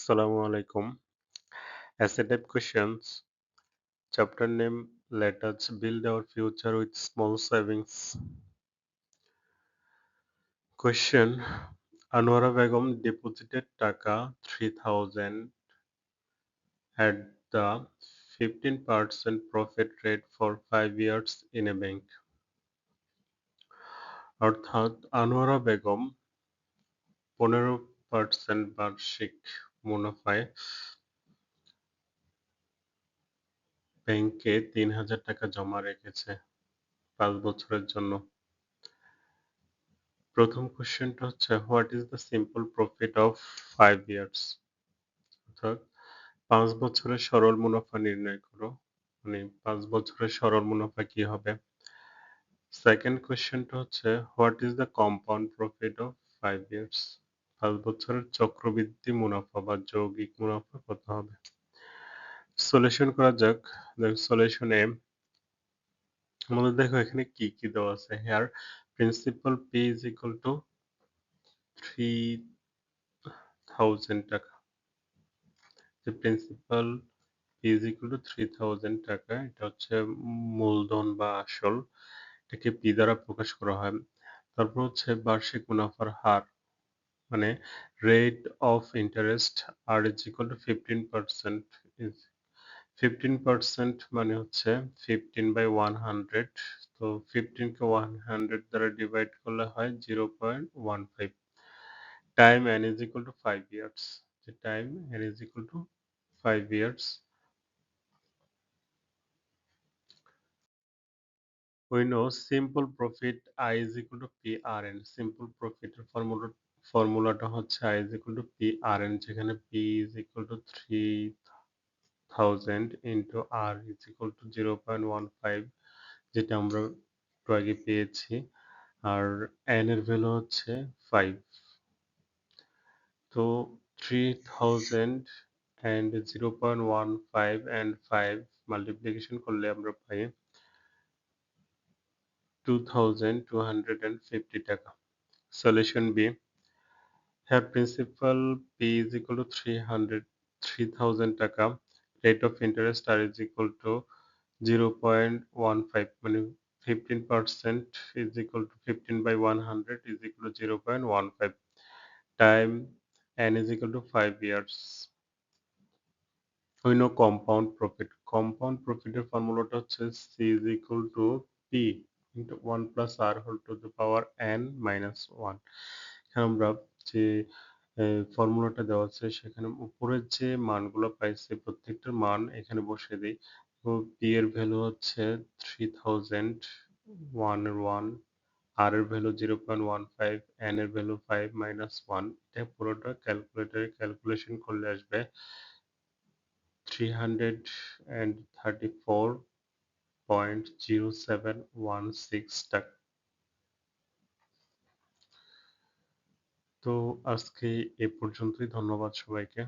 Assalamu alaikum. Essay type questions. Chapter name: Let us build our future with small savings. Question: Anwara Begum deposited Taka 3000 at the 15% profit rate for 5 years in a bank. অর্থাৎ আনোয়ারা বেগম 15% বার্ষিক মুনাফায় ব্যাংকে ৩,০০০ টাকা জমা রেখেছে ৫ বছরের জন্য। প্রথম কোশ্চেনটা হচ্ছে what is the simple profit of 5 years? অর্থাৎ ৫ বছরের সরল মুনাফা নির্ণয় করো। মানে ৫ বছরের সরল মুনাফা কি হবে? সেকেন্ড কোশ্চেনটা হচ্ছে what is the compound profit of 5 years? ৫ বছরের চক্রবৃদ্ধি মুনাফা বা যৌগিক মুনাফা কত হবে? সলিউশন করা যাক। সলিউশন এ আমাদের দেখো এখানে কি কি দেওয়া আছে। Here principal P is equal to 3,000 টাকা। The principal is equal to 3,000 টাকা। এটা হচ্ছে মূলধন বা আসল। এটাকে P দ্বারা প্রকাশ করা হয়। তারপর হচ্ছে বার্ষিক মুনাফার হার মানে rate of interest R is equal to 15% is 15% মানে হচ্ছে 15/100 তো 15 কে 100 দ্বারা ডিভাইড করলে হয় 0.15 time n is equal to 5 years the time n is equal to 5 years. We know simple profit I is equal to PRN. Simple profit এর ফর্মুলাটা হচ্ছে I is equal to PRN যেখানে P is equal to 3,000 into R is equal to 0.15 যেটা আমরা একটু আগে পেয়েছি আর N এর ভ্যালু হচ্ছে 5 তো 3,000 and 0.15 and 5 মাল্টিপ্লিকেশন করলে আমরা পাই 2,250 টাকা। Solution B. Here principal P is equal to 3,000 টাকা। Rate of interest R is equal to 0.15 মানে 15% is equal to 15/100 is equal to 0.15. Time N is equal to 5 years. We know compound profit. Compound profit এর ফর্মুলাটা হচ্ছে C is equal to P into 1 plus R whole to the power N minus 1. এখানে আমরা যে ফর্মুলাটা দেওয়া আছে সেখানে উপরের যে মানগুলো পাইছি প্রত্যেকটার মান এখানে বসিয়ে দিই। তো P এর ভ্যালু হচ্ছে 3,000, 1 এর 1, R এর ভ্যালু 0.15, N এর ভ্যালু 5 minus 1 এটা পুরোটা ক্যালকুলেটরে ক্যালকুলেশন করলে আসবে 334.0716 টাকা। তো আজকে এ পর্যন্তই। ধন্যবাদ সবাইকে।